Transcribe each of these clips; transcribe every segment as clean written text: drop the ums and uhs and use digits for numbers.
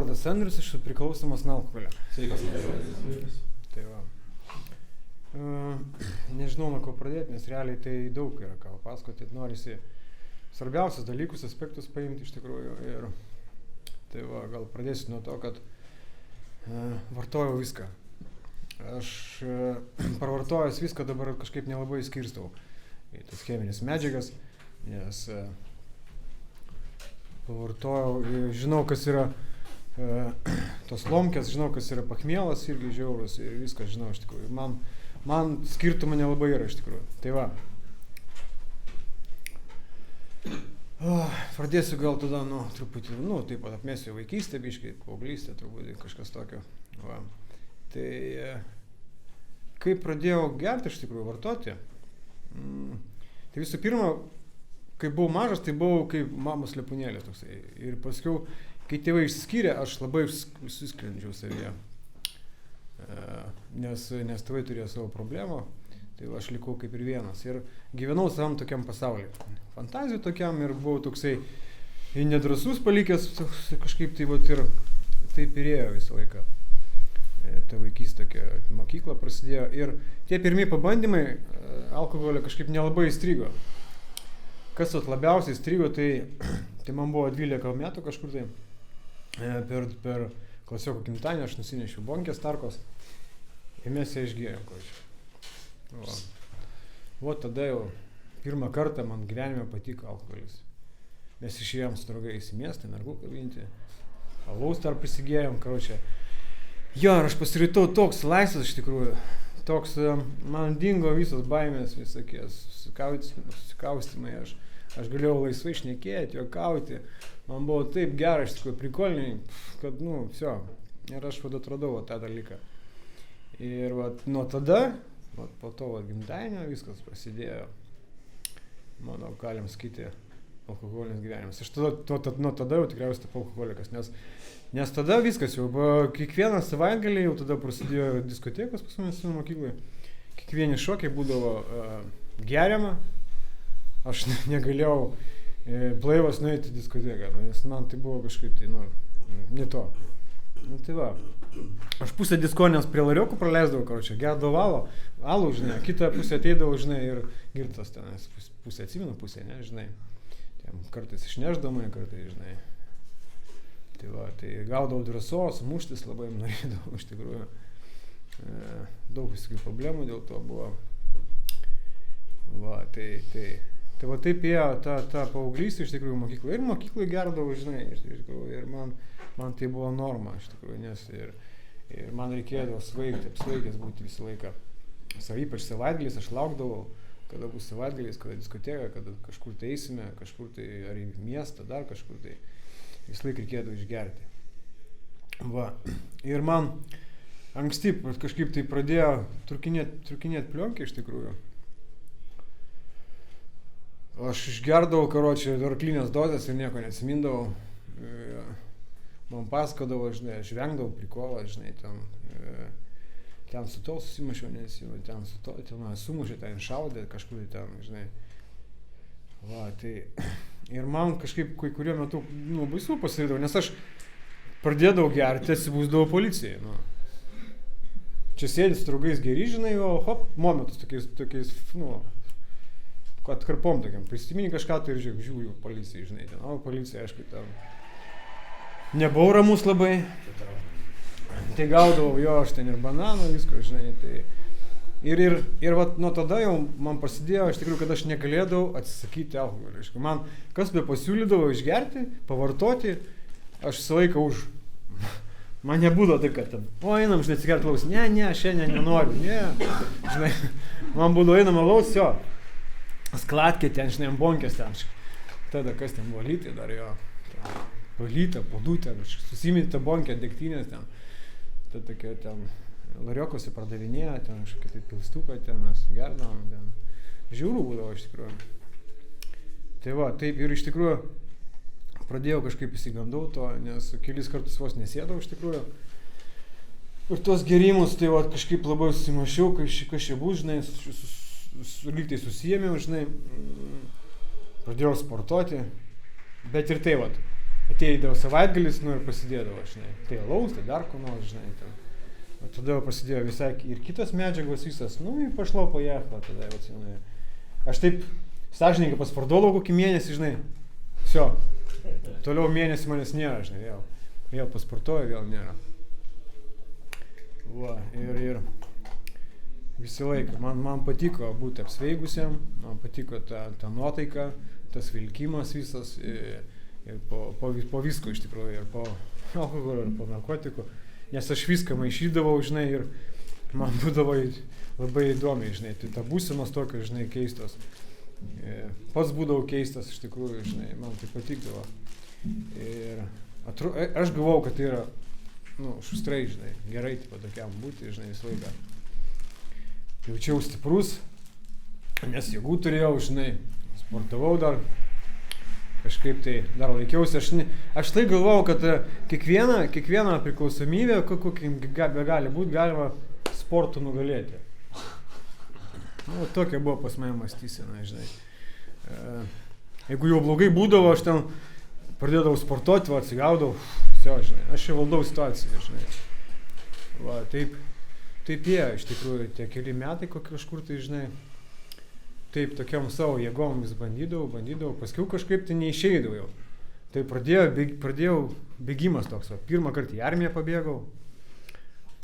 vardas Andrius, aš priklausomas nuo alkoholio. Sveikas. Tai va. Nežinau, nuo ko pradėti, nes realiai tai daug yra ką pasakoti. Norisi svarbiausius dalykus, aspektus paimti iš tikrųjų. Ir tai va, gal pradėsiu nuo to, kad vartojau viską. Aš pravartojęs viską dabar kažkaip nelabai skirstau į tas cheminės medžiagas, nes pavartojau, žinau, kas yra tos lomkės, žinau, kas yra pachmielas, irgi žiaurus ir viską žinau iš tikrųjų. Man skirtumų nelabai yra iš tikrųjų. Tai va. Pradėsiu gal tada, truputį, taip pat apmėsiu vaikystę, biškai, paauglystę, truputį kažkas tokio. Va. Tai kaip pradėjau gerti iš tikrųjų, vartoti, tai visų pirma, kai buvau mažas, tai buvau kaip mamos lepūnėlė toksai. Ir paskiau, kai tėvai išsiskyrė, aš labai susisklendžiau savyje, nes tėvai turėjo savo problemų, tai aš likau kaip ir vienas. Ir gyvenau savam tokiam pasaulyje, fantazijų tokiam ir buvau toksai nedrasus palikęs kažkaip tai vat ir taip ir ėjo visą laiką. Ta vaikystė tokia mokykla prasidėjo ir tie pirmieji pabandymai alkoholio kažkaip nelabai įstrigo. Kas labiausiai įstrigo, tai man buvo 12 metų kažkur tai per klasiokų gimtadienį aš nusinešiau bonkės tarkos ir mes ją išgėrėm. O tada jau pirmą kartą man gyvenime patiko alkoholis. Mes išėjom su draugais į miestą, mergų kabinti, alaus dar prisigėjom, karočią. Jo, ir aš pasirytau toks laisvas iš tikrųjų, toks, man dingo visos baimės visokie, susikaustymai, aš galėjau laisvai šnekėti, juokauti, man buvo taip gerai, iš tikrųjų, prikoliniai, kad, viso, ir aš atradau tą dalyką. Ir nuo tada, po to gimtadienio viskas prasidėjo, mano, galim sakyti, alkoholinis gyvenimas. Aš nuo tada jau tikriausiai tapau alkoholikas, nes tada viskas jau, kiekvieną savaitgalį jau tada prasidėjo diskotekos pas manęs mokykloje, kiekvieni šokiai būdavo geriama, aš negalėjau blaivas nueiti į diskoteką, nes man tai buvo kažkaip tai, ne to. Tai va, aš pusę diskonės prie lariokų praleisdavau, karočią, gerdavau alų, žinai, kitą pusę ateidavau, žinai, ir girtas tenais, pusę atsimenu, pusę, ne, žinai. Kartais išneždamai, kartais, žinai. Tai va, tai gaudavau drąsos, muštis labai norėdavau, iš tikrųjų. Daug visokių problemų dėl to buvo. Va, tai va taip ėjo ta paauglystė, iš tikrųjų, mokykloje. Ir mokykloje gerdavau, žinai, iš tikrųjų. Ir man tai buvo norma, iš tikrųjų, nes ir man reikėdavo apsvaigęs būti visą laiką. Ypač savaitgaliais aš laukdavau, kada bus savaitgaliais, kada diskoteka, kada kažkur tai eisime, kažkur tai ar į miestą, dar kažkur tai visą laiką reikėdavo išgerti. Va. Ir man anksti kažkaip tai pradėjo trukinėt plionkę iš tikrųjų. Aš išgerdavau, karočią, arklinės dozės ir nieko neatsimindavau. Man pasakodavo, žinai, aš vengdavau prikolą, žinai, ten su to susimašiau, nes jau ten su to, ten sumušė, ten šaudė kažkur ten, žinai. Va, tai ir man kažkaip kai kuriuo metu, baisu pasidarydavo, nes aš pradėdavau gerti, atsibūsdavau policijai, Čia sėdi su draugais geri, žinai, o hop, momentus tokiais, atkarpom tokiam, prisimeni kažką, tai ir žiūriu policijai, žinai, ten, policija, aišku, ten nebuvau ramus labai. Tai gaudavau aš ten ir bananų, visko, žinai, tai ir vat nuo tada jau man prasidėjo, iš tikrųjų, kad aš negalėdavau atsisakyti alkoholio. Man kas be pasiūlydavo išgerti, pavartoti, aš visą laiką už. Man nebūdavo taip, kad ten, einam, žinai, atsigerti laus, ne, šiandien nenoriu, žinai, man būdavo einam laus, skladkė ten, žinai, bonkės ten, tada kas ten buvo, lytai dar lytą, podutę, susiminti bonkę, degtinės ten. Tai tokia ten lariokose pardavinėjo, ten kažkokia tai pilstuką, ten mes gerdavom, ten žiaurų būdavo iš tikrųjų. Tai va, taip ir iš tikrųjų pradėjau kažkaip įsigandau to, nes kelis kartus vos nesėdau iš tikrųjų. Ir tos gerimus, tai va, kažkaip labai susimašiau, kas čia bus, žinai, lygtai susijėmiau, žinai, pradėjau sportuoti, bet ir tai va. ateidavo savaitgalis, nu ir pasidėdavo, žinai. Tai alaus, tai dar ko nors, žinai. O tada prasidėjo visai ir kitos medžiagos visas, nu ir pašlau po jachą, tada jau atsimenu. Aš taip sąžininkai pasportuodavau kokį mėnesį, žinai. Всё. Toliau mėnesį manęs nėra, žinai, vėl pasportuoju, vėl nėra. Va, ir visą laiką. Man patiko būti apsveigusiam, man patiko ta nuotaika, tas vilkimas visas, ir po visko iš tikrųjų, ir po alkoholio, ir po narkotikų. Nes aš viską maišydavau, žinai, ir man būdavo labai įdomiai, žinai, tai ta būsenos tokios, žinai, keistos. Pats būdavau keistas, iš tikrųjų, žinai, man tai patikdavo. Ir aš galvojau, kad tai yra, nu, šustrai, žinai, gerai, tipo, tokiam būti, žinai, visą laiką. Jaučiau stiprus, nes jėgų turėjau, žinai, sportavau dar, kažkaip tai dar laikiausi. Aš tai galvojau, kad kiekvieną priklausomybę, kokia gali būti, galima sportu nugalėti. Nu, tokia buvo pas mane mąstysena, žinai. Jeigu jau blogai būdavo, aš ten pradėdavau sportuoti, va, atsigaudavau, žinai, aš jau valdau situaciją, žinai. Va, taip jie, iš tikrųjų, tie keli metai kažkur tai, žinai, taip tokiam savo jėgom vis bandydavau, paskiau kažkaip tai neišeidavau jau. Tai pradėjau bėgimas toks, va, pirmą kartą į armiją pabėgau,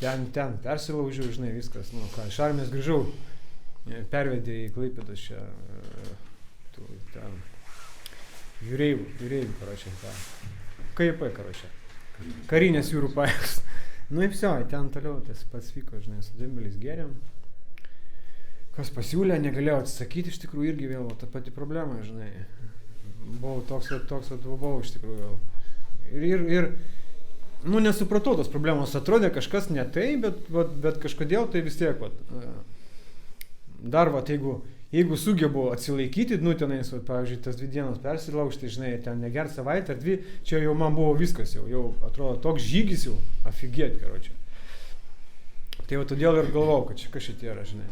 ten persilaužiau, žinai, viskas, nu ką, iš armijos grįžau, pervedė į Klaipėdą čia, ten, jūreivių, karočią, KJP, karočią, karinės jūrų pajėgos. Nu ir всё, ten toliau tas pats vyko, žinai, su dembeliais gėrėm. Kas pasiūlė, negalėjau atsisakyti, iš tikrųjų irgi vėl ta pati problema, žinai. Buvau toks buvau, iš tikrųjų. Ir nu, nesupratau tos problemos, atrodė kažkas ne tai, bet kažkodėl tai vis tiek, dar, jeigu sugebu atsilaikyti, nu, tenais, pavyzdžiui, tas 2 dienas persilaužti, žinai, ten negert savaitę ar 2, čia jau man buvo viskas, jau atrodo toks žygis jau, afigėt, karočią. Tai jau todėl ir galvojau, kad čia kažkaip yra, žinai.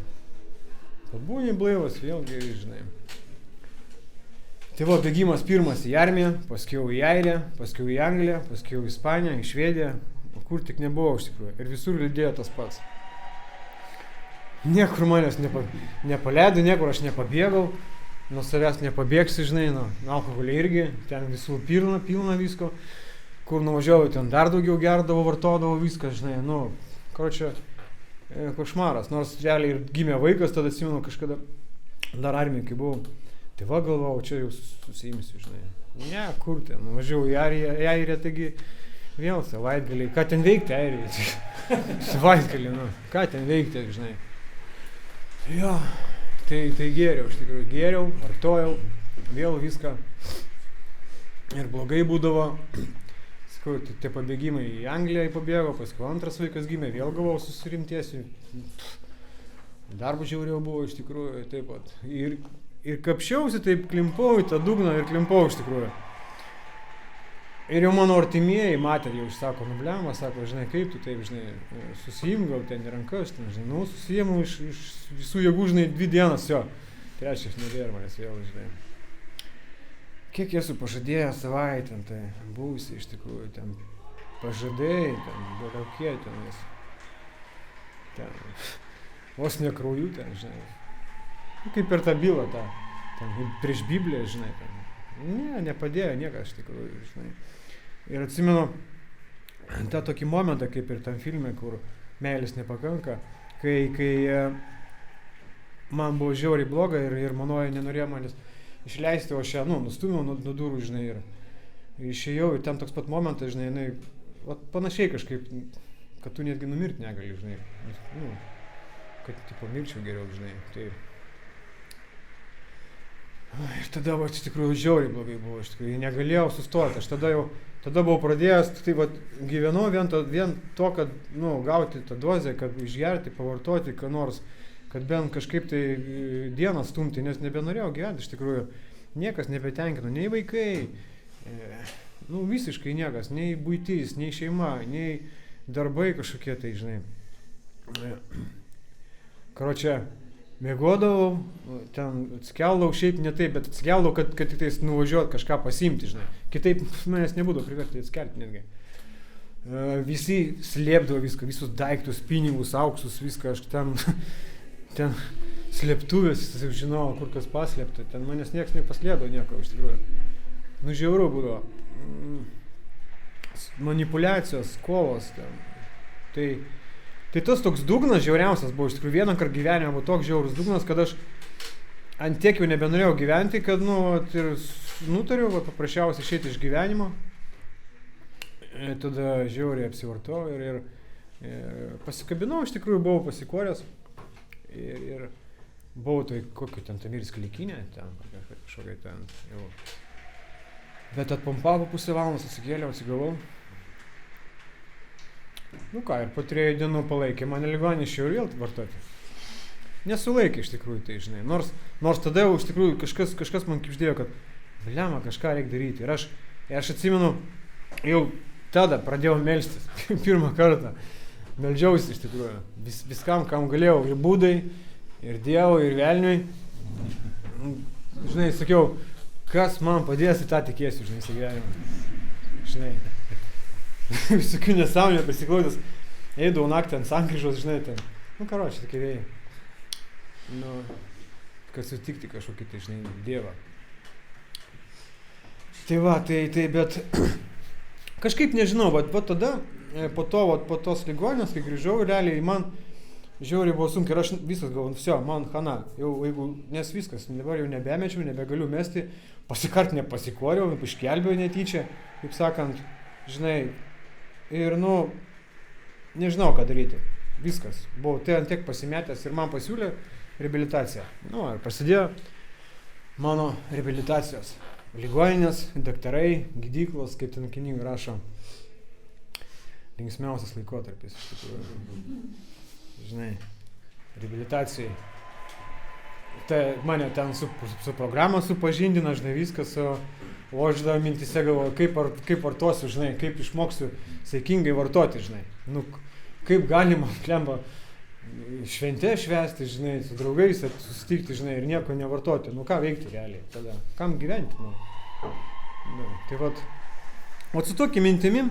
Pabūni blaivas, vėlgi, žinai. Tai buvo bėgimas pirmas į armiją, paskiau į Airiją, paskiau į Angliją, paskiau į Ispaniją, į Švediją, kur tik nebuvau iš tikrųjų. Ir visur lydėjo tas pats. Niekur manęs nepaleido, niekur aš nepabėgau, nuo savęs nepabėgsi, žinai, nuo alkoholio irgi, ten visų pilna visko, kur nuvažiavau, ten dar daugiau gerdavau, vartodavau viską, žinai, nu, karočią, košmaras, nors realiai ir gimė vaikas, tada atsimenu kažkada dar armijai, kai buvau, tai va galvojau, čia jau susiimsiu, žinai, ne, kur ten, nuvažiavau į Airiją, taigi vėl savaitgalį, ką ten veikti Airijoje, savaitgalį, nu, ką ten veikti, žinai. Jo, tai gėriau, iš tikrųjų, vartojau, vėl viską ir blogai būdavo, sakau, tie pabėgimai į Angliją pabėgo, paskui antras vaikas gimė, vėl gavau susirimtiesiu, darbo žiauriau buvo, iš tikrųjų, taip pat, ir kapšiausi, taip klimpau į tą dugną ir klimpau, iš tikrųjų. Ir jau mano artimieji matė, jau sako, nu blema, sako, žinai, kaip tu taip, žinai, susijim gal ten į rankas, ten, žinai, nu, susijimu iš visų jėgų, žinai, 2 dienas, jo, trečias nebėra manęs vėl, žinai. Kiek esu pažadėjęs savaitę, tai buvusi, iš tikrųjų, ten pažadėjai, ten, kokie tenais, ten, vos ne krauju ten, žinai, kaip per tą bylą, ten, prieš Bibliją, žinai, ten, nepadėjo niekas, iš tikrųjų, žinai. Ir atsimenu tą tokį momentą, kaip ir tam filme, kur meilės nepakanka, kai man buvo žiauriai bloga ir manoji nenorėjo manęs išleisti, o aš ją, nustumiau nuo durų, žinai, ir išėjau, ir ten toks pat momentas, žinai, panašiai kažkaip, kad tu netgi numirti negali, žinai, kad tipo mirčiau geriau, žinai, tai. Ir tada, iš tikrųjų, žiauriai blogai buvo, iš tikrųjų, negalėjau sustoti, aš tada buvau pradėjęs, tai gyvenau vien to, kad, gauti tą dozę, kad išgerti, pavartoti, ką nors, kad bent kažkaip tai dieną stumti, nes nebenorėjau gyventi, iš tikrųjų, niekas nebetenkino, nei vaikai, visiškai niekas, nei buitis, nei šeima, nei darbai kažkokie tai, žinai. Karočią, miegodavau, ten atsikeldavau, šiaip ne taip, bet atsikeldavau, kad tik tais nuvažiuot kažką pasiimti, žinai. Kitaip manęs nebūdavo priversti atsikelti netgi. Visi slėpdavo viską, visus daiktus, pinigus, auksus, viską, aš ten slėptuvės, žinau, kur kas paslėpta, ten manęs nieks nepaslėdavo nieko, iš tikrųjų. Nu, žiauru būdavo. Manipuliacijos, kovos ten. Tai tas toks dugnas žiauriausias buvo, iš tikrųjų, vieną kartą gyvenime buvo toks žiaurus dugnas, kad aš ant tiek jau nebenorėjau gyventi, kad, ir nutariau, paprasčiausiai išeiti iš gyvenimo. Tada žiauriai apsivartau ir pasikabinau, iš tikrųjų, buvau pasikoręs ir buvau tai kokio ten Tamiris klikinė, ten kažkokia ten jau. Bet atpompavo pusę valandos, atsikėliau, atsigavau. Nu ką, ir po 3 dienų palaikė mane ligoninėje, išėjau ir vėl vartoti. Nesulaikė iš tikrųjų tai, žinai. Nors tada jau iš tikrųjų kažkas man kibždėjo, kad bliama, kažką reikia daryti. Ir aš atsimenu, jau tada pradėjau melstis. Pirmą kartą meldžiausi iš tikrųjų. Viskam, kam galėjau. Ir Budai, ir Dievui, ir Velniui. Žinai, sakiau, kas man padės, į tą tikėsiu, žinai, gyvenimą. Žinai. Visokių nesąmonių prisiklausęs. Eidavau naktį ant sankryžos, žinai, ten. Nu, karoči, tokie vėjai. Nu, kad sutikti kažkokį, tai, žinai, Dievą. Tai va, tai bet kažkaip nežinau, bet tada, po tos ligoninės, kai grįžau, realiai man žiauriai buvo sunkiai ir aš viskas galvoju, viso, man hana, jau jeigu, nes viskas, dabar jau nebemečiau, nebegaliu mesti, pasikart nepasikoriau, iškelbėjau netyčia, kaip sakant, žinai, ir, nežinau, ką daryti, viskas, buvau tiek pasimetęs ir man pasiūlė reabilitaciją. Ir prasidėjo mano reabilitacijos. Ligoninės, daktarai, gydyklos, kaip ten knygų rašo, linksmiausias laikotarpis, iš tikrųjų. Žinai, reabilitacijai. Tai mane ten su programa supažindina, žinai, viskas, o aš dar mintise galvoju, kaip vartosiu, žinai, kaip išmoksiu saikingai vartoti, žinai. Nu, kaip galima, klemba, šventę švęsti, žinai, su draugais susitikti, žinai, ir nieko nevartoti. Nu, ką veikti realiai tada? Kam gyventi? Tai vat, o su tokia mintimi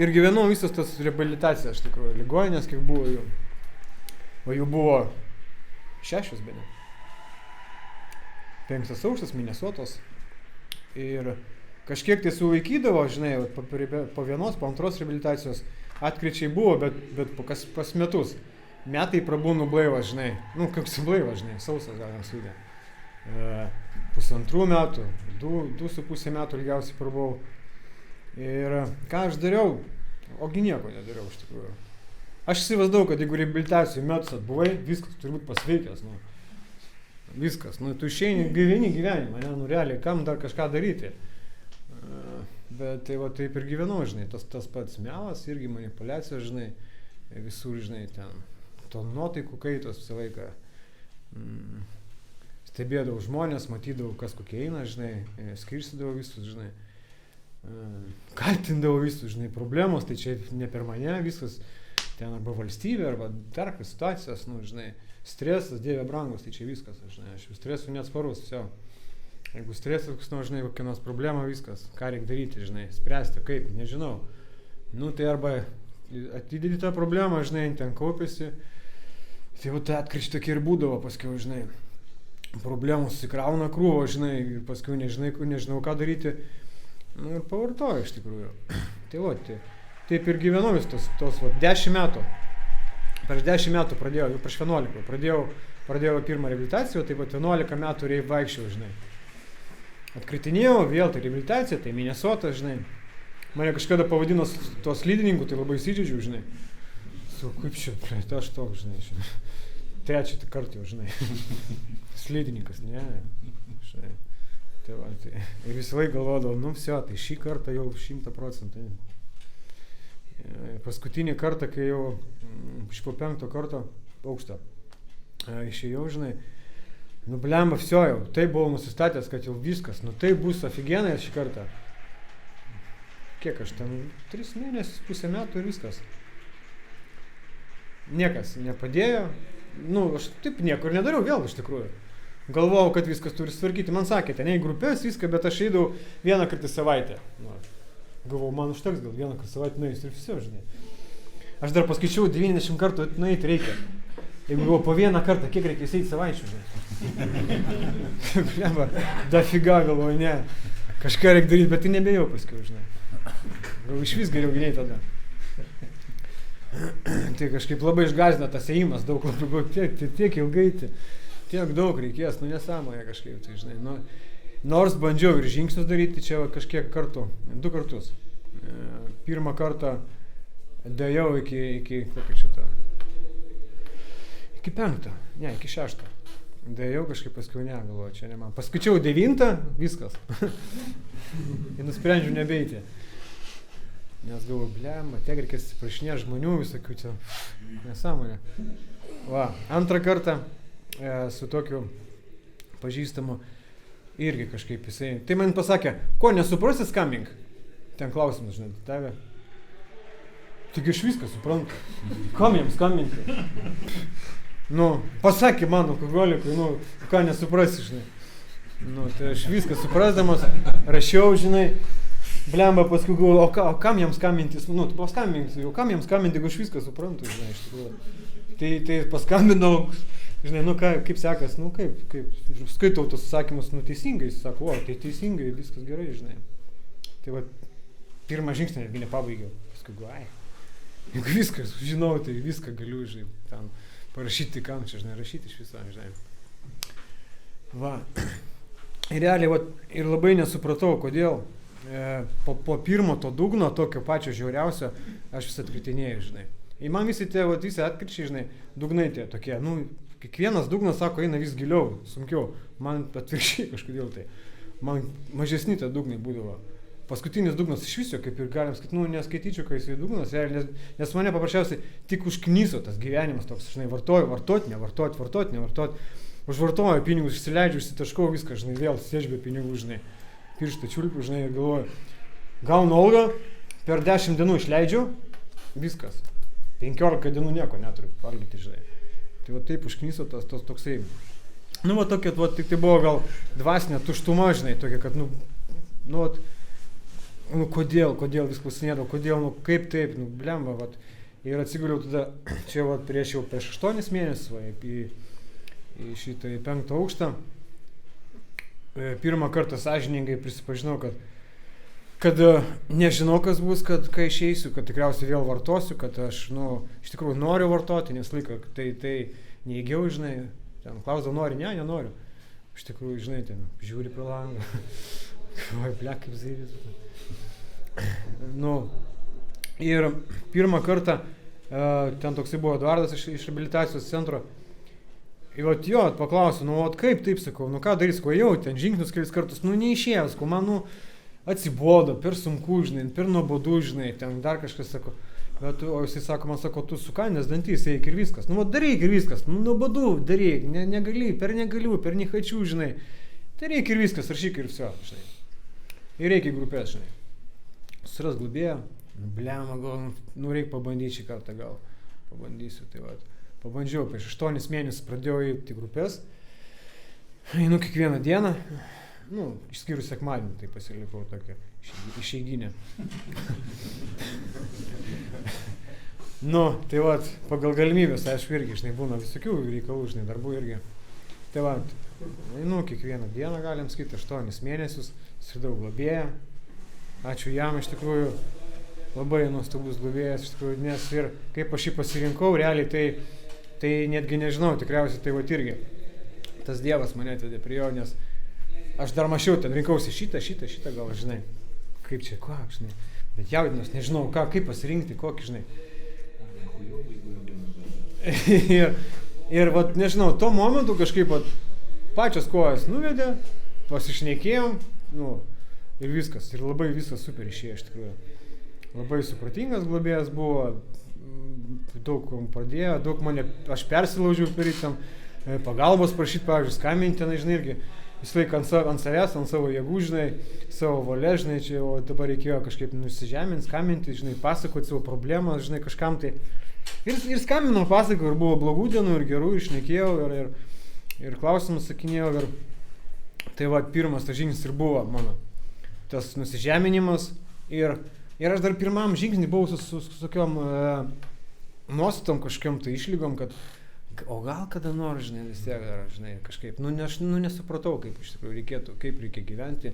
ir gyvenau visas tas reabilitacijas, iš tikrųjų, ligoninės, kiek buvo jų. O jų buvo 6 bene. 5 aukštas, Minesotos. Ir kažkiek tai sulaikydavo, žinai, po 1, po 2 reabilitacijos atkryčiai buvo, bet pas metus. Metai prabūnu blaivas, žinai. Nu, koks blaivas, žinai, sausas galim sakyti. 1,5 metų, 2,5 metų ilgiausiai prabuvau. Ir ką aš dariau? Ogi nieko nedariau, iš tikrųjų. Aš įsivaizdavau, kad jeigu reabilitacijų metus atbuvai, viskas turi būti pasveikęs, viskas. Tu išeini, gyveni gyvenimą, realiai, kam dar kažką daryti. Bet tai va taip ir gyvenau, žinai, tas pats melas, irgi manipuliacijos, žinai, visur, žinai, ten. To nuotaikų kaitos visą laiką. Stebėdavau žmonės, matydavau, kas kokie eina, žinai, skirstydavau visus, žinai. Kaltindavau visus, žinai, problemos, tai čia ne per mane, viskas ten arba valstybė, arba dar kas situacijos, žinai, stresas, Dieve brangus, tai čia viskas, žinai, aš jau stresu neatsparus, viso. Jeigu stresas, žinai, kokia nors problema, viskas, ką reikia daryti, žinai, spręsti, kaip, nežinau. Tai arba atidedi tą problemą, žinai, ten kaupiasi. Tai jau tai atkryčiai tokie ir būdavo, paskiau, žinai, problemų susikrauna krūvo, žinai, ir paskiau nežinau ką daryti. Ir pavartoju iš tikrųjų. Tai va, taip ir gyvenau vis tos 10 metų. Prieš 10 metų pradėjau, jau prieš 11, pradėjau pirmą reabilitaciją, taip pat 11 metų vaikščiau, žinai. Atkritinėjau, vėl tai reabilitacija, tai Minesota, žinai. Mane kažkada pavadino to slidininku, tai labai įsidžiaugiau, žinai. Kaip čia, aš toks, žinai. 3 kartą jau, žinai. Slidininkas, ne. Žinai. Tai va, tai. Ir visą laiką galvodavau, tai šį kartą jau 100%. Paskutinį kartą, kai jau po 5 karto aukštą išėjau, žinai. Blemba, viso jau. Tai buvau nusistatęs, kad jau viskas. Tai bus aфиgenai šį kartą. Kiek aš ten 3 mėnesius, pusę metų ir viskas. Niekas nepadėjo, nu, aš taip nieko ir nedariau vėl iš tikrųjų. Galvojau, kad viskas turi sutvarkyti. Man sakė, ten į grupės viską, bet aš eidavau vieną kartą į savaitę. Nu, galvojau, man užteks gal vieną kartą savaitę nueis ir viso, žinai. Aš dar paskaičiau 90 kartų nueiti reikia. Jeigu buvo po vieną kartą, kiek reikia eiti savaičių, žinai. Blemba, dafiga galvoju, ne. Kažką reikia daryti, bet tai nebejau paskui, žinai. Gal iš vis geriau giniai tada. Tai kažkaip labai išgąsdina tas ėjimas, daug labai, tiek ilgai, tiek daug reikės, nu nesąmonė kažkaip, tai žinai. Nu, nors bandžiau ir žingsnius daryti, čia kažkiek kartų, 2 kartus. Pirmą kartą dėjau iki kokio čia to, iki 5, ne, iki 6. Dėjau kažkaip paskui galvoju, čia ne man. Paskaičiau 9, viskas. Ir nusprendžiau nebeiti. Nes galvoju, blemba, tiek reikės atsiprašinėti žmonių visokių čia, nesąmonė. Va, antrą kartą su tokiu pažįstamu irgi kažkaip jisai. Tai man pasakė, ko nesuprasi skambink? Ten klausimas, žinai, tave. Tik iš viską suprantu. Kam jam skambinti? Nu, pasakė man, alkoholikui, nu, ką nesuprasi, žinai. Nu, tai aš viską suprasdamas, rašiau, žinai. Blemba, paskui galvoju, o kam jam skambinti? Nu, tu paskambinti, o kam jam skambinti, jeigu aš viską suprantu, žinai, iš tikrųjų. Tai paskambinau, žinai, nu kaip sekas, nu kaip, skaitau tos sakymus, nu teisingai, jis sako, o, tai teisingai, viskas gerai, žinai. Tai va, pirmą žingsnį netgi nepabaigiau, paskui galvoju, jeigu viskas, žinau, tai viską galiu, žinai, ten parašyti, kam čia, žinai, rašyti iš viso, žinai. Va, ir realiai, va, ir labai nesupratau, kodėl. Po pirmo to dugno, tokio pačio žiauriausio, aš vis atkritinėjau, žinai. Ir man visi tie, visi atkričiai, žinai, dugnai tie tokie, nu, kiekvienas dugnas, sako, eina vis giliau, sunkiau. Man atvirkščiai kažkodėl tai. Man mažesni tie dugnai būdavo. Paskutinis dugnas iš viso, kaip ir galim sakyti, nu, neskaityčiau, kai jisai dugnas, nes mane paprasčiausiai tik užkniso tas gyvenimas toks, žinai, vartot. Užvartoju pinigus, išsileidžiu, išsitaškau viską, žinai, vėl sėdžiu be pinigų, žinai. Pirštą čiulpiu, žinai, ir galvoju, gaunu algą, per 10 dienų išleidžiu, viskas. 15 dienų nieko neturiu valgyti, žinai. Tai va taip užkniso tas toksai. Nu, va tokia, va, tik tai buvo gal dvasinė tuštuma, žinai, tokia, kad, kodėl vis klausinėdavau, kodėl, nu, kaip taip, nu, blemba, va. Ir atsiguliau tada, čia va, prieš 8 mėnesius, va, į šitą 5 aukštą. Pirmą kartą sąžiningai prisipažinau, kad nežinau, kas bus, kad kai išeisiu, kad tikriausiai vėl vartosiu, kad aš, nu, iš tikrųjų noriu vartoti, nes laiką tai neįgiau, žinai, ten klausdavau, nori, ne, nenoriu. Iš tikrųjų, žinai, ten žiūri pro langą, blek kaip zaivis. Nu, ir pirmą kartą ten toksai buvo Eduardas iš reabilitacijos centro. Ir vat jo, paklausiu, nu, vat kaip taip, sakau, nu ką darys, ko jau, ten žingsnius kelis kartus, nu, neišėjęs, ko man, nu, atsibodo, per sunku, žinai, per nuobodu, žinai, ten dar kažkas, sako, bet, o jisai sako, man sako, tu sukandęs dantys, eik ir viskas, nu, vat daryk ir viskas, nu, nuobodu, daryk, negali, per negaliu, per nehačių, žinai, daryk ir viskas, rašyk ir viso, žinai, ir reikia grupės, žinai, suras globėją, nu, blema, gal, nu, reik pabandyti šį kartą, gal, pabandysiu, tai vat. Pabandžiau, prieš 8 mėnesius pradėjau įti grupės, einu kiekvieną dieną, nu, išskyrus sekmadienį, tai pasilikau tokią išeiginę. Nu, tai vat, pagal galimybės, aišku, irgi, žinai, būna visokių reikalų, žinai, darbų irgi. Tai vat, einu kiekvieną dieną, galim sakyti, 8 mėnesius, susidau globėją, ačiū jam, iš tikrųjų, labai nuostabus globėjas, iš tikrųjų, nes ir kaip aš jį pasirinkau, realiai tai netgi nežinau, tikriausiai tai vat irgi. Tas Dievas mane atvedė prie jo, nes aš dar mačiau, ten rinkausi šitą, gal, žinai, kaip čia, ką, žinai, bet jaudinas, nežinau, kaip pasirinkti, kokį, žinai. Ir vat, nežinau, tuo momentu kažkaip vat, pačios kojas nuvedė, pasišnekėjom, nu, ir viskas, ir labai viskas super išėjo, iš tikrųjų. Labai supratingas globėjas buvo, daug padėjo, daug mane, aš persilaužiau per jį tam, pagalbos prašyti, pavyzdžiui, skambinti, žinai, irgi. visą laiką ant savęs, ant savo jėgų, žinai, savo valia, žinai, čia o dabar reikėjo kažkaip nusižemint, skambinti, žinai, pasakoti savo problemą, žinai, kažkam tai. Ir skambinau, pasakojau, ir buvo blogų dienų, ir gerų, išnekėjau, ir klausimus sakinėjau, ir tai va, pirmas tas žingsnis ir buvo mano, tas nusižeminimas, ir aš dar pirmam žingsnį buvau su tokiom nuostatom kažkokiam tai išlygom, kad o gal kada nors, žinai, vis tiek, žinai, kažkaip, nesupratau, kaip iš tikrųjų reikėtų, kaip reikia gyventi,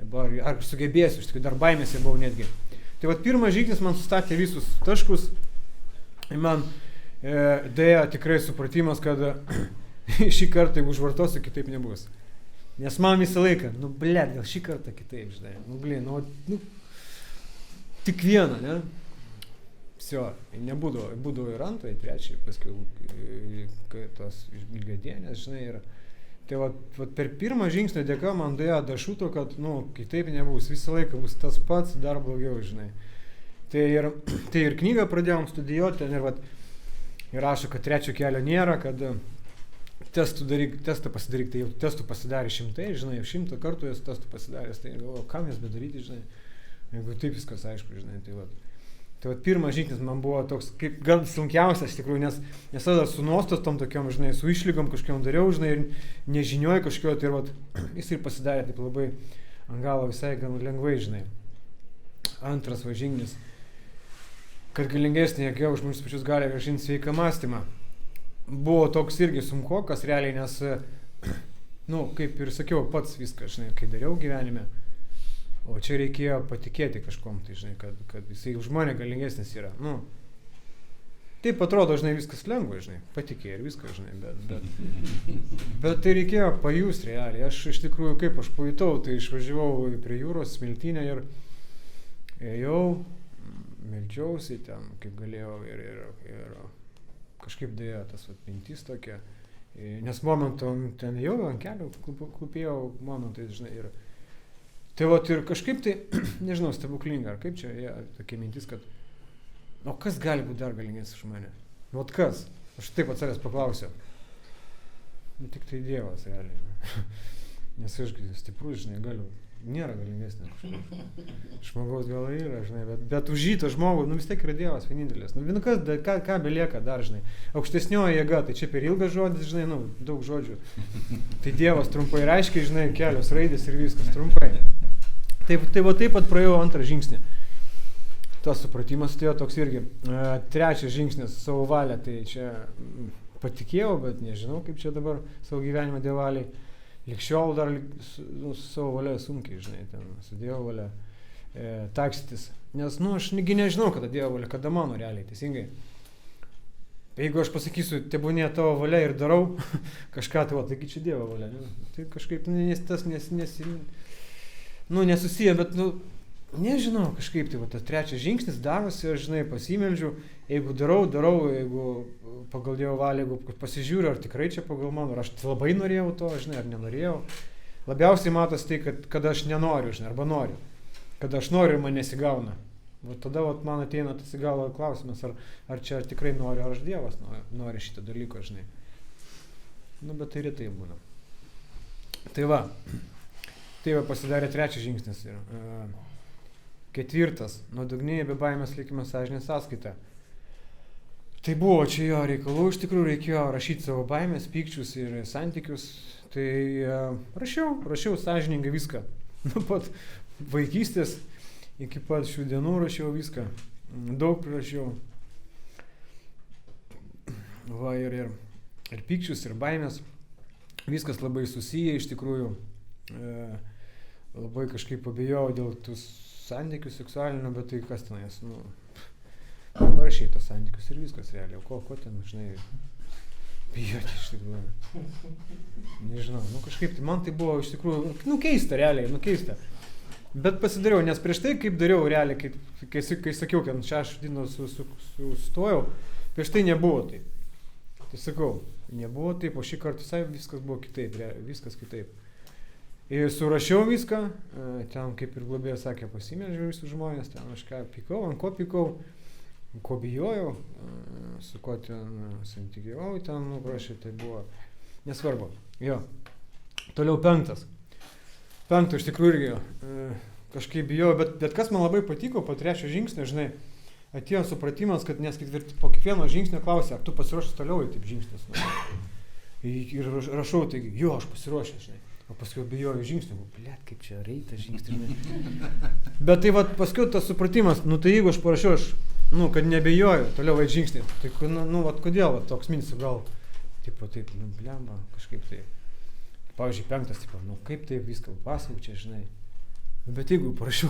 ar sugebėsiu, iš tikrųjų, dar baimėse buvau netgi. Tai vat pirmas žingsnis man sustatė visus taškus, man dėjo tikrai supratimas, kad šį kartą, jeigu užvartosiu, kitaip nebus. Nes man visą laiką, gal šį kartą kitaip, žinai, tik vieną, ne? Всё, nebūdavo ir antrą, ir trečią, paskui tos ilgadienės, žinai, ir tai vat per pirmą žingsnį dėka man dėjo dašuto, kad, kitaip nebus, visą laiką bus tas pats, dar blogiau, žinai. Tai ir knygą pradėjom studijuoti, ir rašo, kad trečio kelio nėra, kad testą pasidaryk, tai jau testų pasidarė 100, žinai, jau 100 kartų jas testų pasidaręs, tai galvoju, kam jas bedaryti, žinai, jeigu taip viskas aišku, žinai, Tai pirmas žingsnis man buvo toks, kaip gal sunkiausias iš tikrųjų, nes tada su nuostatom tokiom, žinai, su išlygom kažkokiom dariau, žinai, ir nežinioju kažkokio, tai jis ir pasidarė taip labai ant galo visai gan lengvai, žinai. Antras žingsnis, kad galingesnė jėga už mūsų pačius gali grąžinti sveiką mąstymą. Buvo toks irgi sunkokas realiai, nes, kaip ir sakiau, pats viską, žinai, kai dariau gyvenime. O čia reikėjo patikėti kažkom, tai žinai, kad jisai už mane galingesnis yra. Taip atrodo, žinai, viskas lengva, žinai, patikė ir viskas, žinai, bet tai reikėjo pajusti realiai. Aš iš tikrųjų, kaip aš pajutau, tai išvažiavau prie jūros, Smiltynę ir ėjau, meldžiausi ten, kaip galėjau ir kažkaip dėjo tas mintis tokia. Nes momentum ten jau ant kelio klupėjau momentais, žinai, ir tai ir kažkaip tai, nežinau, stebuklinga, ar kaip čia, tokia mintis, kad, kas gali būti dar galingesnis už mane? Kas? Aš taip atsarės paklausiau. Tik tai Dievas, realiai. Nes aš stiprus, žinai, nėra galingesnis kažkaip. Žmogaus gal yra, žinai, bet už jį to žmogų, vis tiek yra Dievas vienintelis. Ką belieka dar, žinai. Aukštesnioji jėga, tai čia per ilgas žodis, žinai, daug žodžių. Tai Dievas trumpai ir aiškiai, žinai, kelios raidės ir viskas trumpai. Taip pat praėjau antrą žingsnį. Tas supratimas atėjo toks irgi. Trečias žingsnis, savo valią, tai čia patikėjau, bet nežinau, kaip čia dabar savo gyvenimą Dievo valiai. Likščiol dar su savo valia sunkiai, žinai, ten su Dievo valia takstytis. Nes, aš nežinau, kada Dievo valia, kada mano realiai, teisingai. Jeigu aš pasakysiu, tebūnė tavo valia ir darau kažką, taigi čia Dievo valia. Tai kažkaip tas nesusiję, bet, nežinau, kažkaip tai, tas trečias žingsnis darosi, aš, žinai, pasimeldžiu, jeigu darau, jeigu pagal Dievo valią, jeigu pasižiūriu, ar tikrai čia pagal mano, ar aš labai norėjau to, žinai, ar nenorėjau. Labiausiai matosi tai, kad aš nenoriu, žinai, arba noriu. Kad aš noriu ir man nesigauna. Tada man ateina tas į galvą klausimas, ar čia tikrai noriu, ar aš Dievas nori šitą dalyką, žinai. Bet tai retai būna. Tai pasidarė trečias žingsnis. Ketvirtas, nuodugniai be baimės likimas sąžinės sąskaita. Tai buvo čia jo reikalų, iš tikrųjų reikėjo rašyti savo baimės, pykčius ir santykius. Tai rašiau sąžiningai viską. Nuo pat vaikystės iki pat šių dienų rašiau viską. Daug prirašiau. Ir pykčius, ir baimės. Viskas labai susiję iš tikrųjų. Labai kažkaip pabijau dėl tų santykių seksualinių, bet tai kas tenais, parašai tos santykius ir viskas realiai, ko ten, žinai, bijoti iš tikrųjų. Nežinau, kažkaip tai man tai buvo iš tikrųjų, keista realiai, keista. Bet pasidariau, nes prieš tai kaip dariau realiai, kai sakiau, kad 6 dienų sustojau, prieš tai nebuvo taip. Tai sakau, nebuvo taip, o šį kartą visai viskas buvo kitaip, viskas kitaip. Ir surašiau viską, ten kaip ir globėja sakė, pasimeldžiau visus žmonės, ten aš ką pykau, ant ko pykau, ko bijojau, su ko ten santykiavau, ten, prašė, tai buvo nesvarbu. Jo. Toliau 5. 5 iš tikrųjų irgi kažkaip bijau, bet kas man labai patiko po 3 žingsnio, žinai, atėjo supratimas, kad nes po kiekvieno žingsnio klausia, ar tu pasiruošęs toliau į taip žingsnius. Ir rašau, taigi, jo, aš pasiruošęs, žinai. O paskui bijoju žingsnių, blėt, kaip čia reikia žingsnių, žinai. Bet tai paskui tas supratimas, tai jeigu aš parašiau, kad nebijoju toliau eiti žingsnį, tai kodėl toks mintis gal, taip, blemba, kažkaip tai. Pavyzdžiui, 5, kaip taip viską pasakau čia, žinai. Bet jeigu parašiau,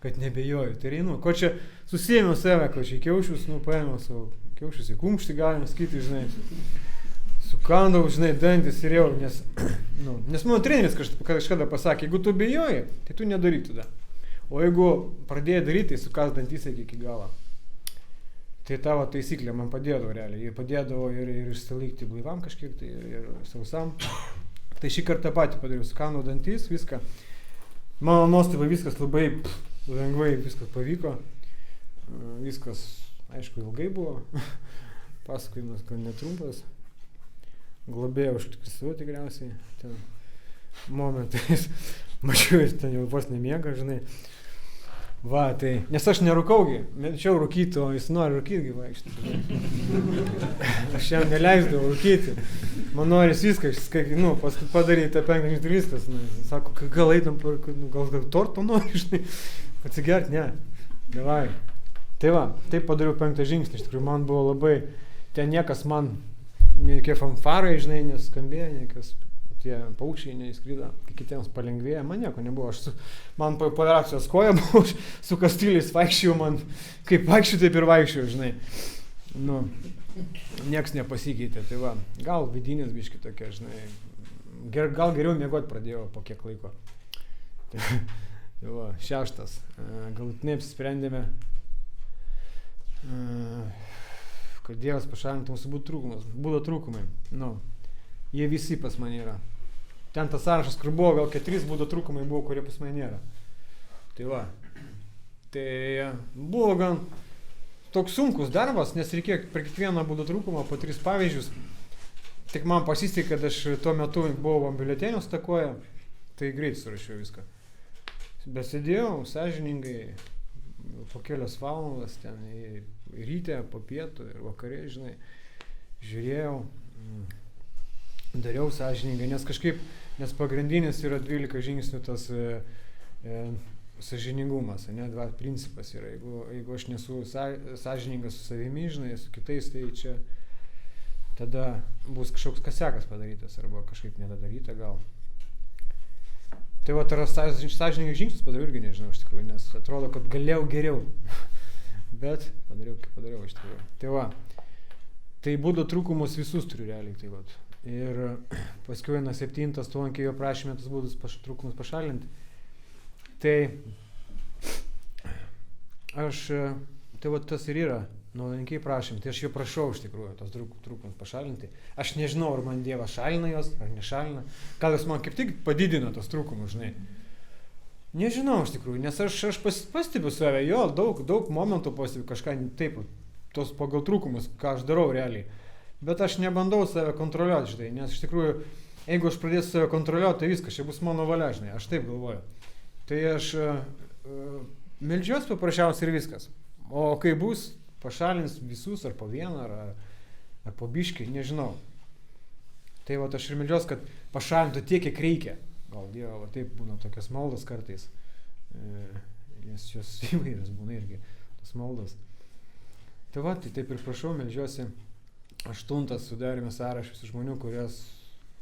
kad nebijoju, tai reinu, ko čia susėmiau save, ko čia kiaušius, paėmiau savo kiaušius į kumštį, galima sakyti, žinai. Sukandau, žinai, dantis ir jau, nes mano treneris kažkada pasakė, jeigu tu bijoji, tai tu nedaryk tada. O jeigu pradėjai daryti, tai sukas dantis iki galo. Tai tavo taisyklė man padėdavo realiai. Ir padėdavo ir išsilaikyti blaivam kažkiek, tai ir sausam. Tai šį kartą patį padariau, sukandau dantis, viską. Mano nuostabai viskas labai lengvai viskas pavyko. Viskas, aišku, ilgai buvo. Pasakojimas, kad netrumpas. Globėjau užtikrisau tikriausiai ten momentais. Mačiau, jis ten jau vos nemiega, žinai. Va, tai, nes aš nerūkaugi, mečiau rūkyti, o jis nori rūkyti vaikštyti. Aš jam neleisdavau rūkyti. Man noris viskas, paskui padaryti tą 5 žingsnių viskas. Sako, gal eitam, gal torto nori, žinai. Atsigert, ne. Davai. Tai va, taip padariau 5 žingsnį, iš tikrųjų, man buvo labai, ten niekas man, niekie fanfarai, žinai, neskambėjo, niekas tie paukščiai neįskrydo, kai kitiems palengvėjo, man nieko nebuvo, man po operacijos koja buvo, su kastyliais vaikščiau, man kaip vaikščiau, taip ir vaikščiau, žinai. Nieks nepasikeitė, tai va, gal vidinės biški tokia, žinai, gal geriau miegot pradėjau po kiek laiko. Tai va, 6. Galutinai apsisprendėme, kad Dievas pašalintų mūsų būdo trūkumai. Jie visi pas mane yra. Ten tas sąrašas, kur buvo, gal 4 būdo trūkumai buvo, kurie pas mane nėra. Tai va. Tai buvo gan toks sunkus darbas, nes reikėjo per kiekvieną būdo trūkumą po 3 pavyzdžius. Tik man pasisekė, kad aš tuo metu buvau biuletenio stokoje, tai greit surašiau viską. Bet sėdėjau sąžiningai po kelias valandas ten ryte, po pietų ir vakarė, žinai, žiūrėjau, dariau sąžiningai, nes pagrindinis yra 12 žingsnių tas sąžiningumas, principas yra, jeigu aš nesu sąžiningas su savimi, žinai, su kitais, tai čia tada bus kažkoks kasekas padarytas arba kažkaip nedadaryta gal. Tai va, sąžiningai žingsnius padariau irgi nežinau iš tikrųjų, nes atrodo, kad galėjau geriau, bet padariau, kaip padariau iš tikrųjų. Tai va, tai būdo trūkumus visus turiu realiai, tai va. Ir paskui eina 7, tuonkėjo prašymė tas būdus trūkumus pašalinti. Tai aš, tai va tas ir yra, nuolankiai prašym, tai aš jo prašau iš tikrųjų tos trūkumus pašalinti. Aš nežinau, ar man Dievas šalina jos, ar nešalina. Gal jis man kaip tik padidino tos trūkumus, žinai. Nežinau iš tikrųjų, nes aš pastebiu save, jo, daug momentų pastebiu kažką taip, tos pagal trūkumus, ką aš darau realiai. Bet aš nebandau save kontroliuoti, žinai, nes iš tikrųjų, jeigu aš pradėsiu save kontroliuoti, tai viskas, čia bus mano valia, žinai, aš taip galvoju. Tai aš meldžiuosi paprasčiausiai ir viskas. O kai bus, pašalins visus, ar po vieną, ar po biškį, nežinau. Tai va, aš ir meldžiuosi, kad pašalintų tiek, kiek reikia. Gal Dievo, va, taip būna tokios maldos kartais, nes jos įvairios būna irgi, tos maldos. Tai va, tai taip ir prašau, meldžiuosi. 8 sudarėme sąrašą su žmonių, kurias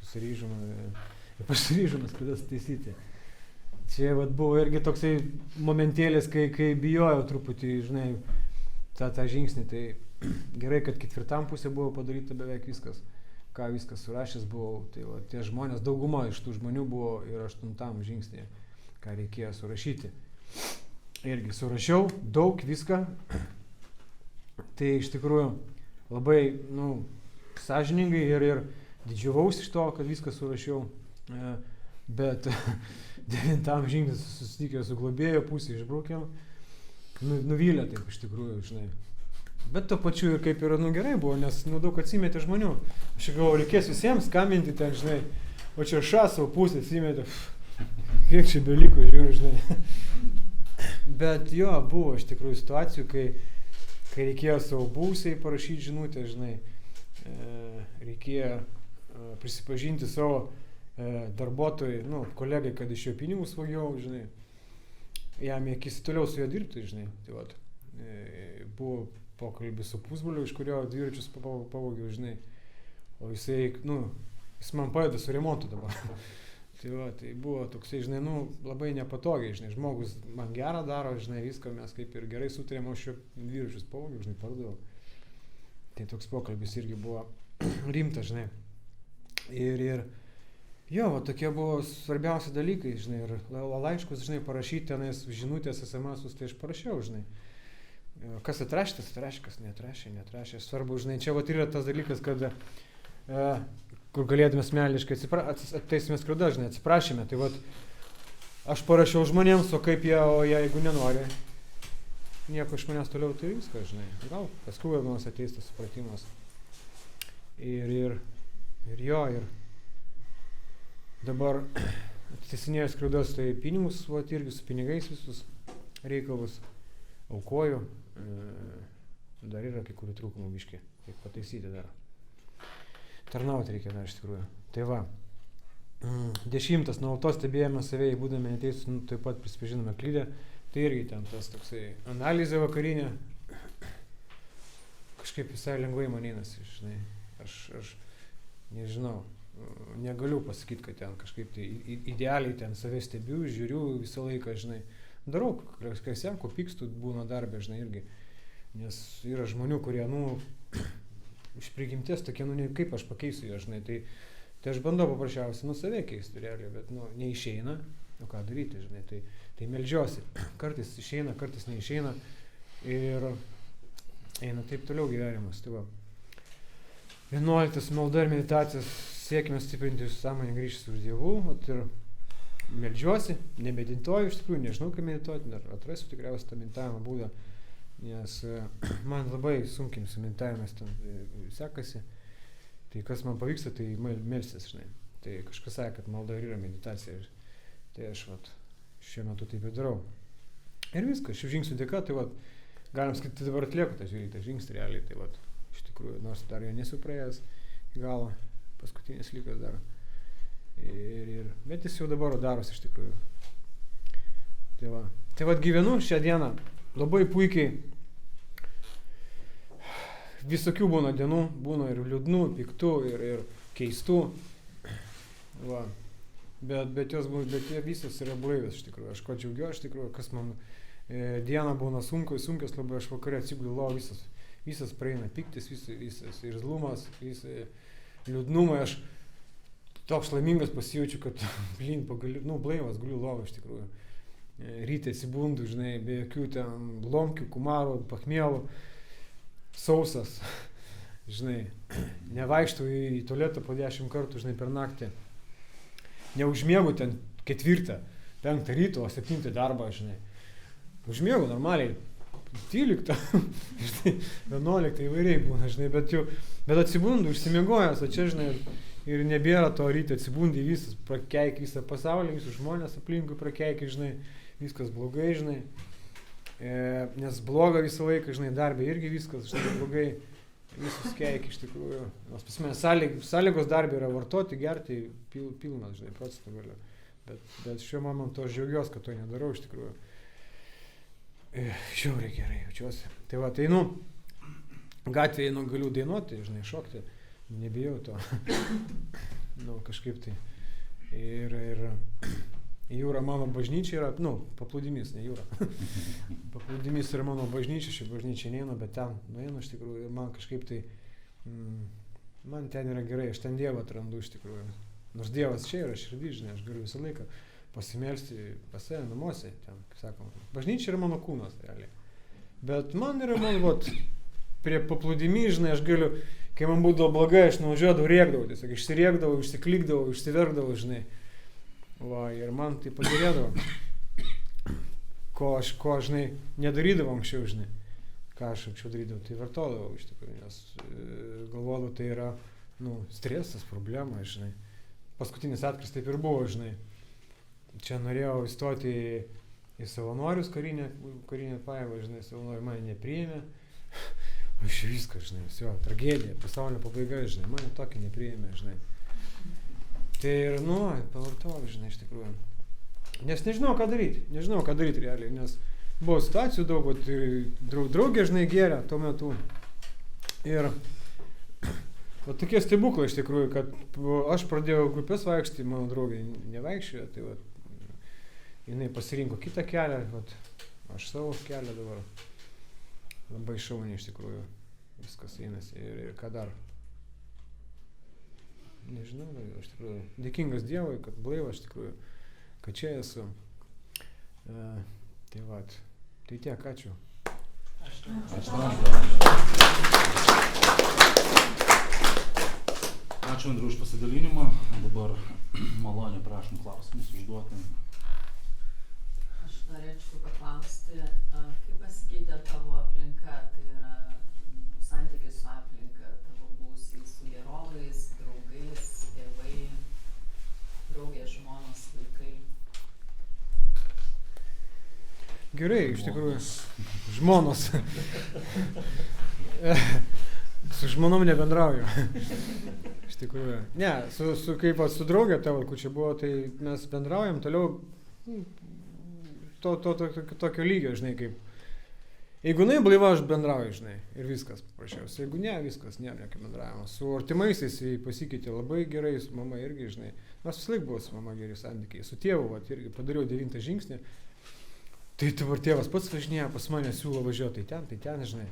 pasiryžome skridas taisyti. Čia vat, buvo irgi toksai momentėlis, kai bijojau truputį, žinai, tą žingsnį. Tai gerai, kad 4 pusė buvo padaryta beveik viskas, ką viskas surašęs buvau. Tai va, tie žmonės, dauguma iš tų žmonių buvo ir 8 žingsnį, ką reikėjo surašyti. Irgi surašiau daug viską. Tai iš tikrųjų labai, sąžiningai ir didžiavausi iš to, kad viską surašiau, bet 9 žingsnis susitikė su globėjo pusė, išbraukėm, nuvylė taip iš tikrųjų, žinai. Bet to pačiu ir kaip yra, gerai buvo, nes daug atsimetė žmonių. Aš galvoju, reikės visiems skambinti ten, žinai, O čia savo pusės įmetė, kiek čia beliko, žiūrėjau, žinai. Bet jo, buvo iš tikrųjų situacijų, kai reikėjo savo buvusiai parašyti žinutę, žinai, reikėjo prisipažinti savo darbuotojai, kolegai, kad iš jo pinigus vagiau, žinai, jam akis toliau su juo dirbti, žinai, tai vat, buvo pokalbis su pusbroliu, iš kurio dviračius pavogiau, žinai, o jisai, jis man padeda su remontu dabar. Tai buvo toksai, žinai, labai nepatogiai, žinai, žmogus man gerą daro, žinai, viską mes kaip ir gerai sutarėm, o aš jo dviračius pavogiau, žinai, pardaviau. Tai toks pokalbis irgi buvo rimtas, žinai. Ir jo, tokie buvo svarbiausi dalykai, žinai, ir laiškus, žinai, parašyti tenais žinutės, SMS-us, tai aš parašiau, žinai. Kas atrašė, tas atrašė, kas neatrašė. Svarbu, žinai, čia vat yra tas dalykas, kad kur galėtume smeliškai ateisime skriaudą, žinai, atsiprašėme. Tai vat, aš parašiau žmonėms, o kaip jie, jeigu nenori, nieko iš manęs toliau, tai viskas, žinai. Gal paskui nors ateis tas supratimas. Ir dabar atitiesinėjau skriaudas, tai pinigus, vat, irgi su pinigais visus reikalus aukoju. Dar yra kai kurių trūkumų biškį, kaip pataisyti dar. Tarnauti reikia dar iš tikrųjų. Tai va, 10. nuolatos stebėjome save, būdami neteisūs, taip pat prisipažinome klydę. Tai irgi ten tas toksai analizė vakarinė. Kažkaip visai lengvai man einasi, žinai. Aš nežinau, negaliu pasakyti, kad ten kažkaip tai idealiai ten save stebiu, žiūriu visą laiką, žinai. Darau, kai seko, pykstu, būna darbė, žinai, irgi. Nes yra žmonių, kurie, iš prigimties tokie, kaip aš pakeisiu jo, žinai. Tai aš bandau paprasčiausiai, save keisti realiai, bet, neišeina. O ką daryti, žinai, tai meldžiuosi. Kartais išeina, kartais neišeina. Ir eina taip toliau gyvenimas. Tai va. 11. malda ir meditacijos, siekime stiprinti sąmoningą ryšį su Dievu. Ir meldžiuosi, nemedituoju, iš tikrųjų, nežinau, kaip medituoti, dar atrasiu tikriausiai tą meditavimo būdą, nes man labai sunkiai su meditavimas ten sekasi. Tai kas man pavyksta, tai melstis, žinai. Tai kažkas sakė, kad malda ir yra meditacija. Tai aš šiuo metu taip ir darau. Ir viskas, šių žingsnių dėka, tai galim sakyti, dabar atlieku tą žingsnį realiai. Tai iš tikrųjų, nors dar jo nesu praėjęs į galą, paskutinis likas dar. Bet jis jau dabar darosi iš tikrųjų. Tai gyvenu šią dieną labai puikiai. Visokių būna dienų, būna ir liūdnų, piktų, ir keistų. Bet jie visos yra blaivės iš tikrųjų. Aš ko džiaugiuosi iš tikrųjų, kas man diena būna sunkios labai, aš vakarė atsigulį lovą, visas praeina piktis, visas irzlumas, visas liūdnumai. Aš toks laimingas pasijaučiu, kad blaivas guliu lovą iš tikrųjų. Ryte atsibundu, žinai, be jokių ten lomkių, kumarų, pachmielų, sausas, žinai, nevaikštau į tualetą po 10 kartų, žinai, per naktį. Neužmiegu ten 4, 5 ryto, o 7 darbą, žinai. Užmiegu normaliai, 12, žinai, 11 įvairiai būna, žinai, bet atsibundu, užsimiegojęs, o čia, žinai, ir nebėra to ryte, atsibundi visas, prakeiki visą pasaulį, visus žmonės aplinkui prakeiki, žinai, viskas blogai, žinai, nes bloga visą laiką, žinai, darbė irgi viskas, žinai, blogai, visus keiki iš tikrųjų. Nors pas mane sąlygos darbė yra vartoti, gerti, pilnas, žinai, procentų galiu. Bet šiuo momentu aš džiaugiuosi, kad to nedarau iš tikrųjų. Žiauriai gerai jaučiuosi. Tai gatvėje galiu dainuoti, žinai, šokti. Nebijau to. Kažkaip tai. Ir jūra mano bažnyčia yra, paplūdimys, ne jūra. Paplūdimys yra mano bažnyčia, ši bažnyčia neina, bet ten nueinu iš tikrųjų. Ir man kažkaip tai, man ten yra gerai, aš ten Dievą atrandu iš tikrųjų. Nors Dievas čia yra širdį, žinai, aš galiu visą laiką pasimelsti pas save namuose, ten, kaip sakoma. Bažnyčia yra mano kūnas, realiai. Bet man yra, prie paplūdimį, žinai, aš galiu, kai man būdavo blogai, aš nuvažiuodavau, rėkdavau, tiesiog išsirėkdavau, išsiklikdavau, išsiverkdavau, žinai. Ir man tai pagerėdavo. Ko aš, žinai, nedarydavau anksčiau, žinai. Ką aš anksčiau darydavau, tai vartodavau iš tikrųjų, nes galvodavau, tai yra, stresas, problema, žinai. paskutinis atkris taip ir buvo, žinai. Čia norėjau įstoti į savanorius karinę pajėgą, žinai, savanoriai mane nepriėmė. O iš viskas, žinai, viso, tragedija, pasaulio pabaiga, žinai, mane tokį nepriėmė, žinai. Tai ir, pavartojau, žinai, iš tikrųjų. Nes nežinau, ką daryti realiai, nes buvo situacijų daug, draugė, žinai, gėrė tuo metu. Ir tokie stebuklai iš tikrųjų, kad aš pradėjau grupės vaikšti, mano draugė nevaikščiojo, tai jinai pasirinko kitą kelią, aš savo kelią dabar. Labai šauniai iš tikrųjų viskas einasi ir ką dar. Nežinau, iš tikrųjų dėkingas Dievui, kad blaivas iš tikrųjų, kad čia esu. Tai tiek, ačiū. Ačiū Andriu už pasidalinimą. Dabar maloniai prašom klausimus užduoti. Aš norėčiau paklausti, kaip pasikeitė tavo aplinka, tai yra santykis su aplinka, tavo buvusiais sugėrovais, draugais, tėvai, draugės, žmonos, vaikai. Gerai, iš tikrųjų. Žmonos. Su žmonom nebendrauju. Iš tikrųjų. Ne, su draugė tavo, kur čia buvo, tai mes bendraujam toliau tokio lygio, žinai, kaip. Jeigu jinai blaiva, aš bendrauju, žinai, ir viskas paprasčiausiai. Jeigu ne, viskas, nėra jokio bendravimo. Su artimaisiais pasikeitė labai gerai, su mama irgi, žinai. Mes vis laik buvo su mama geri santykiai. Su tėvu, irgi padariau 9 žingsnį. Tai dabar tėvas pats važinėja, pas mane siūlo važiuoti tai ten, žinai.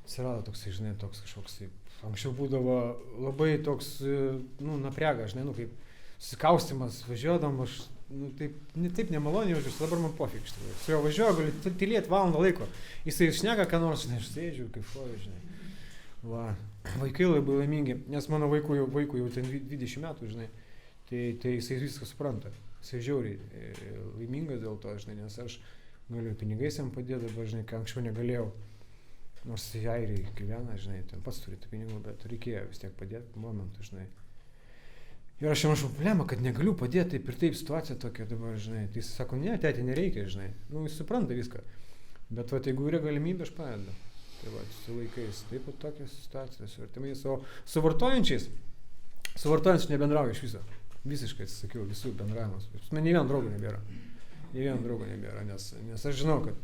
Atsirado toksai, žinai, toks kažkoks, anksčiau būdavo labai toks, naprega, žinai, kaip susikaustimas, važiuodam, aš, taip nemaloniai jaučiuosi, dabar man pofik, iš tikrųjų. Su juo važiuoju, galiu tylėti valandą laiko. Jisai šneka, ką nors, žinai, aš sėdžiu, kaifuoju, žinai. Va, vaikai labai laimingi, nes mano vaikui jau ten 20 metų, žinai, tai jisai viską supranta. Jisai žiauriai laimingas dėl to, žinai, nes aš galiu pinigais jam padėti, dabar, žinai, ką anksčiau negalėjau. Nors airiai gyvena, žinai, ten pats turi tų pinigų, bet reikėjo vis tiek padėti momentu, žinai. Ir aš jam rašau problemą, kad negaliu padėti taip ir taip, situacija tokia dabar, žinai. Tai jis sako, ne, tėti, nereikia, žinai. Jis supranta viską. Bet jeigu yra galimybė, aš padedu. Tai su laikais, taip pat tokios situacijos. Ir tai su vartojančiais nebendrauju iš viso. Visiškai atsisakiau visų bendravimus. Man nei vieno draugo nebėra. Nes aš žinau, kad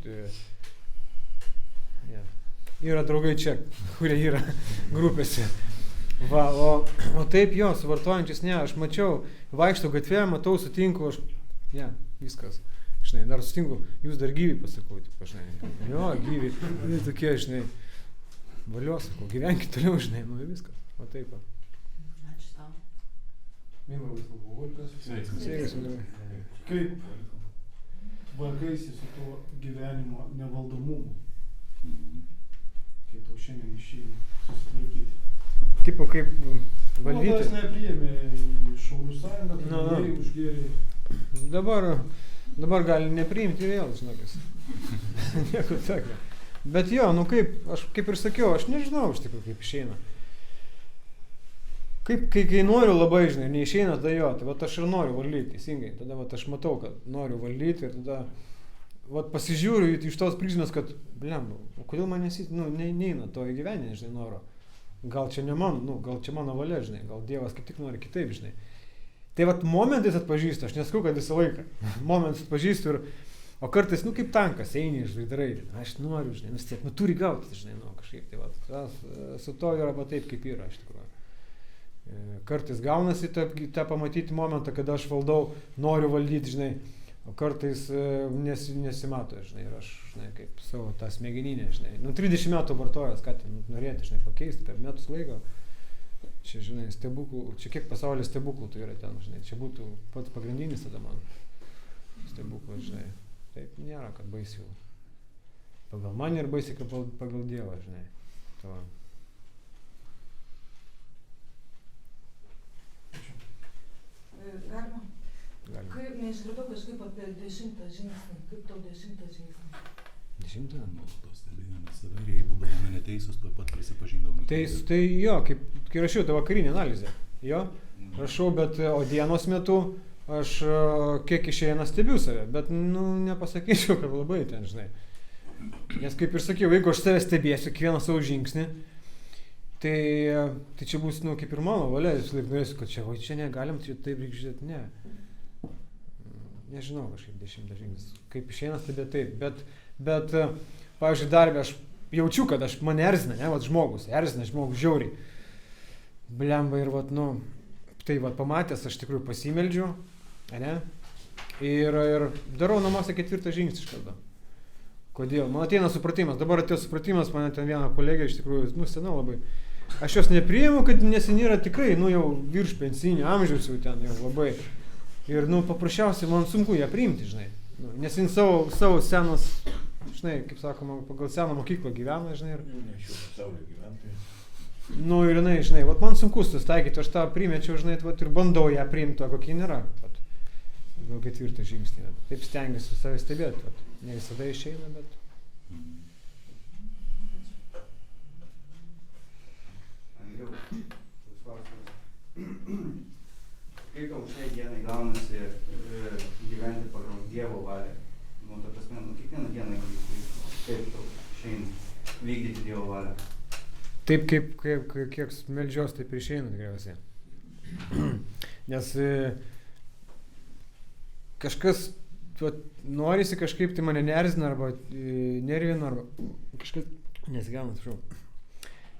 yra draugai čia, kurie yra grupėse. Va, o taip jo, su vartojančiais ne, aš mačiau, vaikštau gatvėje, matau, sutinku, viskas. Žinai, dar sutinku, jūs dar gyvi, pasakau, žinai. Jo, gyvi, tokie, žinai, valio, sakau, gyvenkit toliau, žinai, viskas. O taip. Ačiū tau. Mindaugas Alkoholikas. Sveikas. Kaip tvarkaisi su tuo gyvenimo nevaldomumu? Kaip tau šiandien išeina susitvarkyti? Tipo kaip valdyti. Tavęs nepriėmė į Šaulių sąjungą, tu užgėrei. Dabar gali nepriimti vėl, žinokis. Nieko tokio. Bet jo, kaip ir sakiau, aš nežinau iš tikrųjų, kaip išeina. Kai noriu labai, žinai, neišeina, tada jo, tai aš ir noriu valdyti, teisingai. Tada aš matau, kad noriu valdyti ir tada pasižiūriu iš tos prizmės, kad, kodėl man neina to įgyveninti, žinai, noro. Gal čia ne mano, gal čia mano valia, žinai, gal Dievas kaip tik nori kitaip, žinai. Tai momentais atpažįstu, aš nesakau, kad visą laiką. Momentais atpažįstu o kartais, kaip tankas, eini, žinai, darai, aš noriu, žinai, vis tiek, turi gauti, žinai, kažkaip, tai su to yra taip, kaip yra, iš tikrųjų. Kartais gaunasi tą pamatyti momentą, kada aš valdau, noriu valdyti, žinai, o kartais nesimato, žinai, ir aš, žinai, kaip savo tą smegeninę, žinai. 30 metų vartojęs, ką ten norėti, žinai, pakeisti per metus laiko. Čia, žinai, stebuklų, čia kiek pasaulyje stebuklų tai yra ten, žinai, čia būtų pats pagrindinis tada man stebuklas, žinai. Taip nėra, kad baisiau. Pagal mane ir baisiai, kad pagal Dievą, žinai. To. Galima? Galima. Kaip neišgirdau kažkaip apie 10 žingsnį, kaip tau 10 žingsnį? 10? Nuolatos stebėjome save ir jei būdavome neteisūs, tuoj pat prisipažindavome. Tai jo, kai rašiau tą vakarinę analizę, jo, rašau, bet o dienos metu aš kiek išeina stebiu save, bet, nepasakyčiau, kad labai ten, žinai. Nes kaip ir sakiau, jeigu aš save stebėsiu kiekvieną savo žingsnį, tai čia bus, kaip ir mano valia, vis laik norėsiu, kad čia negalim, čia taip reikia žiūrėti, ne. Nežinau, kažkaip 10 žingsnis, kaip išeina stebėti taip, bet pavyzdžiui, darbė aš jaučiu, kad mane erzina, ne, žmogus žiauriai. Blemba ir tai pamatęs, aš tikrųjų pasimeldžiu, ne, ir darau namuose 4 žingsnį iš karto. Kodėl? Man ateina supratimas, dabar atėjo supratimas, mane ten viena kolegė iš tikrųjų, sena labai. Aš jos nepriimu, kad nes jin yra tikrai, jau virš pensinio amžiaus jau ten, jau labai. Ir, paprasčiausiai man sunku ją priimti, žinai. Nes jin savo senos, žinai, kaip sakoma, pagal seną mokyklą gyvena, žinai. Ir jinai, žinai, man sunku susitaikyti, aš tą primečiau, žinai, ir bandau ją priimti to, kokia jin yra. Gal 4 žingsnį. Taip stengiuosi save stebėti. Ne visada išeina, bet... Andriau, toks klausimas. Kaip tau šiai dienai gaunasi gyventi pagal Dievo valią? Ta prasme, kiekvieną dieną kaip tau išeina vykdyti Dievo valią? Taip, kiek meldžios, taip ir išeina tikriausiai. Nes kažkas norisi kažkaip tai mane nerzina arba nervina arba kažkas nesigauna, atsiprašau.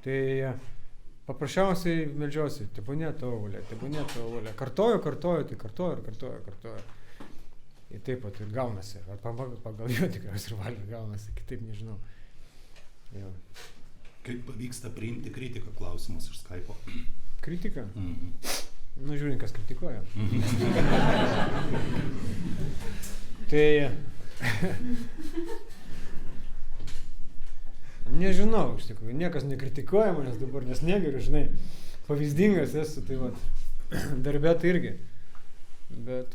Tai paprasčiausiai meldžiuosi, tebūnie tavo valia. Kartoju, tai kartoju. Ir taip pat ir gaunasi. Ar pagal jo tikriausiai ir valia gaunasi, kitaip nežinau. Jo. Kaip pavyksta priimti kritiką, klausimas iš Skype'o. Kritika? Žiūrint, kas kritikuoja. Tai... Nežinau, iš tikrųjų, niekas nekritikuoja manęs dabar, nes negeriu, žinai, pavyzdingas esu, tai darbė tai irgi. Bet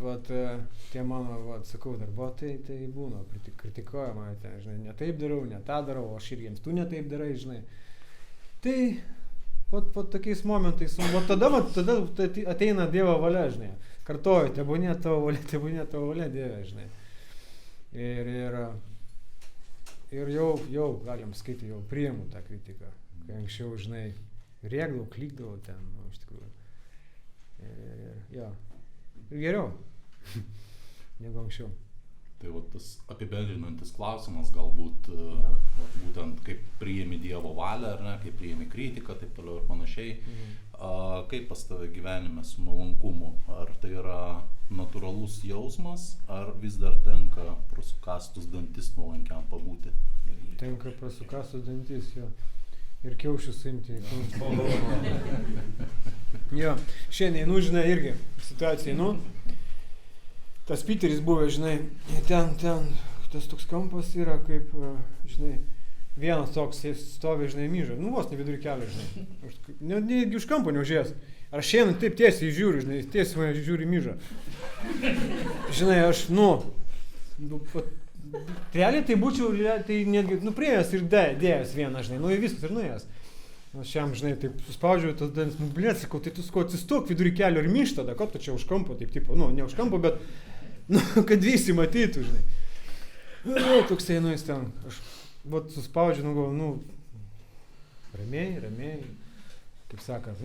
tie mano, sakau, darbuotojai, tai būna, kritikuoja mane ten, žinai, ne taip darau, ne tą darau, aš ir jiems tu ne taip darai, žinai. Tai, tokiais momentais, tada ateina Dievo valia, žinai, kartoju, tebūnie tavo valia, Dieve, žinai. Ir jau galim skaityti, jau priimu tą kritiką, kai anksčiau, žinai, rėkdavau, klykdavau ten, iš tikrųjų. Ir geriau, negu anksčiau. Tai tas apibendrinantis klausimas galbūt, būtent kaip priimi Dievo valią, ar ne, kaip priimi kritiką, taip toliau ir panašiai. Kaip pas tave gyvenime su nuolankumu? Ar tai yra natūralus jausmas, ar vis dar tenka prasukastus dantis nuolankiam pabūti? Tenka prasukastus dantis, jo. Ir kiaušius suimti. Jo, šiandien, žinai, irgi situacija, tas Piteris buvo, žinai, ten, tas toks kampas yra kaip, žinai, vienas toks stovi, žinai, myža, vos ne vidury kelio, žinai, netgi už kampo neužėjęs. Ar šiandien taip tiesiai žiūri, žinai, tiesiai mane žiūri myža. Žinai, aš, realiai tai būčiau, tai netgi, priėjęs ir dėjęs vieną, žinai, viskas ir nuėjęs. Aš šiam, žinai, taip suspaudžiau tas danis, blėt, sakau, tai tu atsistok vidury kelio ir myš tada, kad tu čia už kampo, taip, ne už kampo, bet, kad visi matytų, žinai. Toksai, jis ten, aš, suspaudžiu, ramiai, kaip sakant,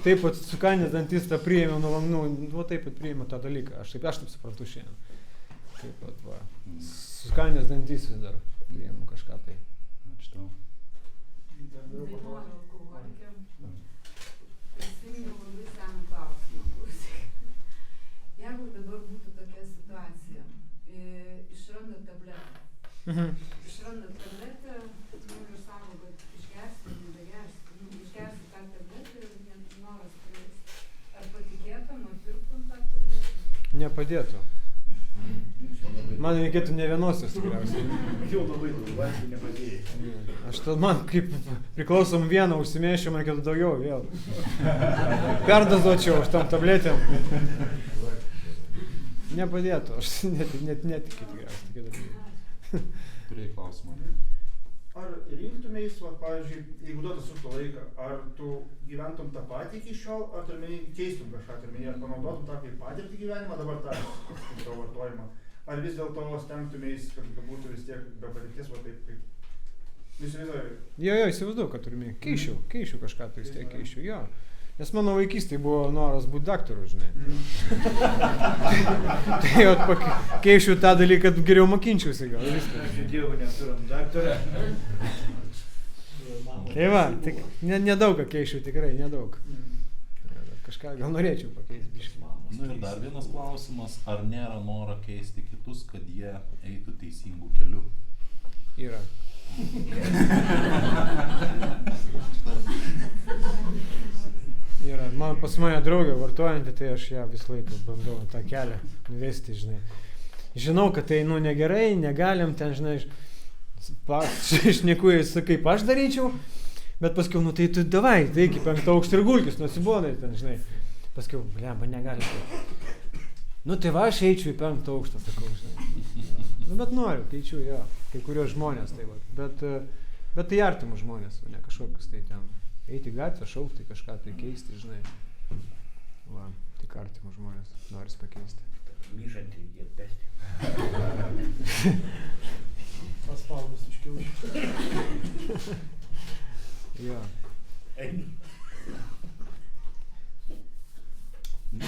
taip pat sukanės dantis tą priėmiau, taip pat priėmiau tą dalyką, aš taip suprantu šiandien. Taip pat, sukanės dantis vis dar priėmiau kažką tai. Ačiū tau. Dainuoju alkoholikėm, prisiminiau labai seną klausimą. Jeigu dabar būtų tokia situacija, išrandat tabletę, ir sako, kad išgersi, išgersi tą tabletę ir noras praeis. Ar patikėtum, nupirktum tą tabletę? Nepadėtų. Man reikėtų ne vienosios tikriausiai. Jau labai daug, vaistų nepadėjai. Man kaip priklausom vieną užsimėšiu, man reikėtų daugiau vėl. Perdozuočiau už tam tabletėm. Nepadėtų, aš net netikiu tikriausiai. Turėjai klausimą. ar rinktumeis, va, pavyzdžiui, jeigu duotas už to laiką, ar tu gyventum tą patį iki šiol, ar tu keistum kažką, ar panaudotum tą kaip patirtį gyvenimą, dabar tą vartojimą, ar vis dėlto stengtumeis, kad būtų vis tiek be patirties, va taip kaip. Įsivaizduoju. Jo, įsivaizduoju, kad turime. Keišiu kažką, tai vis tiek keišiu, jo. Nes mano vaikystėje buvo noras būti daktaru, žinai. Tai jau keišiu tą dalyką, kad geriau mokinčiausi gal. Ačiū Dievui, neturim daktarą. Tai va, tik nedaug ką keišiu, tikrai nedaug. Kažką gal norėčiau pakeisti biškį. Na ir dar vienas klausimas, ar nėra noro keisti kitus, kad jie eitų teisingų kelių? Yra. Yra. Pas mane draugė vartojanti, tai aš ją visą laiką bandau tą kelią nuvesti, žinai. Žinau, kad tai, negerai, negalim ten, žinai, šnekuojasi, kaip aš daryčiau, bet paskiau, tai tu davai, tai iki 5 aukštį ir gulkis, nusibonai ten, žinai. Paskiau, blemba, negali tai. Tai va, aš eičiau į 5 aukštą, sakau, žinai. Bet noriu, keičiu, jo, kai kurios žmonės, tai va. Bet tai artimus žmonės, ne kažkokius tai ten. Eiti gatvę, šaukti, kažką tai keisti, žinai. Va, tik artimus žmonės noris pakeisti. Myžantį jie pesti. Paspaudus iš kiaušių. Jo.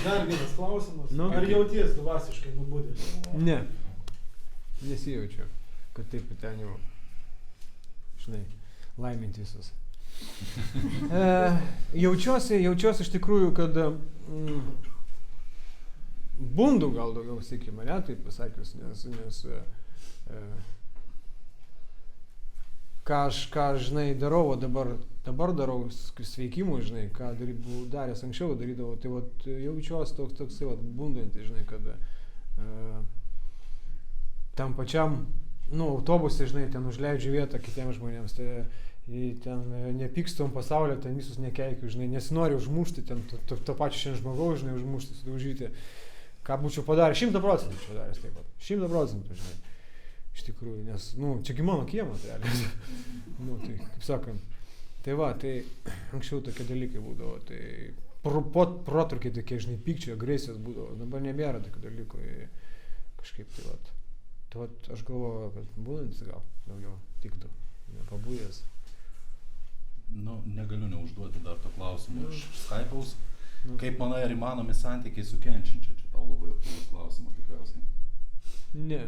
Dar vienas klausimas. Ar jauties dvasiškai nubudęs? Ne. Nesijaučiu, kad taip ten jau, žinai, laiminti visus. Jaučiuosi iš tikrųjų, kad bundu gal daugiau sėki mane, taip pasakius, nes ką aš, žinai, darau, o dabar darau sveikimui, žinai, ką buvau daręs anksčiau, darydavau, tai vat jaučiuosi toksai vat bundantis, žinai, kad tam pačiam, autobuse, žinai, ten užleidžiu vietą kitiems žmonėms, tai ten nepykstom pasaulio, ten visus nekeikiu, žinai, nesinori užmušti, ten to pačio šiandien žmogaus, žinai, užmušti, sudaužyti. Ką būčiau padaręs, 100% būčiau padaręs taip pat, 100%, žinai, iš tikrųjų, nes, čiagi mano kiemas, realiai, tai, kaip sakant, tai va, tai anksčiau tokie dalykai būdavo, tai protrukiai tokie, žinai, pykčio, agresijos būdavo, dabar nebėra tokių dalykų, kažkaip tai va, aš galvoju, kad būdantis gal daugiau tiktų, nepabūdęs. Negaliu neužduoti dar to klausimą iš Skype'aus. Kaip manai, ar įmanomi santykiai su kenčiančia? Čia tau labai aktualus klausimas tikriausiai. Ne.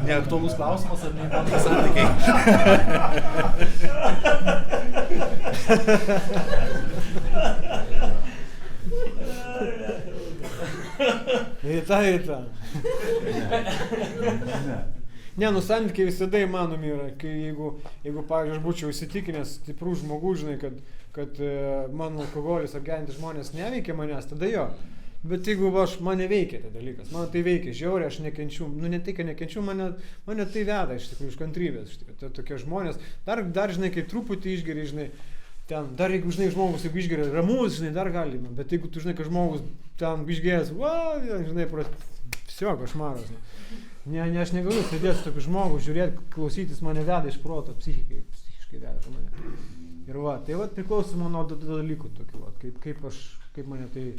Neaktualus klausimas, ar neįmanomi santykiai? Įta. Ne, santykiai visada įmanomi yra, jeigu pavyzdžiui, aš būčiau įsitikinęs stiprų žmogų, žinai, kad mano alkoholis ar gerinti žmonės neveikia manęs, tada jo. Bet jeigu mane veikia tai dalykas, mane tai veikia žiauriai, aš nekenčiu, ne tai, kad nekenčiu, mane tai veda iš tikrųjų iš kantrybės, tokie žmonės, dar, žinai, kai truputį išgeri, žinai, ten, dar jeigu, žinai, žmogus, jeigu išgeria ramus, žinai, dar galima, bet jeigu tu, žinai, kad žmogus ten išgerės, žinai, viso, košmaras, žinai. Ne, aš negaliu sėdėti su tokiu žmogu, žiūrėti, klausytis, mane veda iš proto, psichiškai veda mane. Ir va, tai va priklausoma nuo dalykų tokių, va, kaip mane tai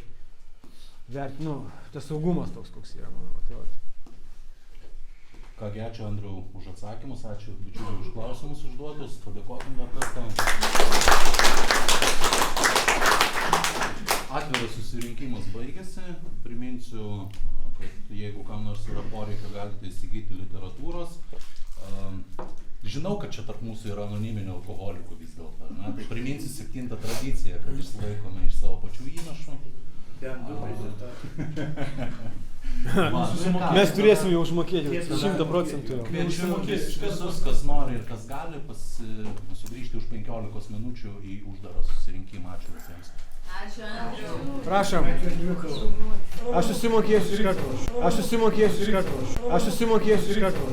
vertinu, tas saugumas toks, koks yra mano, va, tai va. Kągi, ačiū Andriau už atsakymus, ačiū bičiuliai už klausimus užduotus, padėkokim dar kartą. Atviras susirinkimas baigėsi, priminsiu, kad jeigu kam nors yra poreikio, galite įsigyti literatūros. Žinau, kad čia tarp mūsų yra anoniminių alkoholikų vis dėlto, tai priminsiu 7 tradiciją, kad išsilaikome iš savo pačių įnašų. Mes turėsim jau užmokėti 100%. Kviečiu visus, kas nori ir kas gali, sugrįžti už 15 minučių į uždarą susirinkimą. Ačiū visiems. Ačiū, Andriau. Prašom. Aš susimokėsiu iš karto.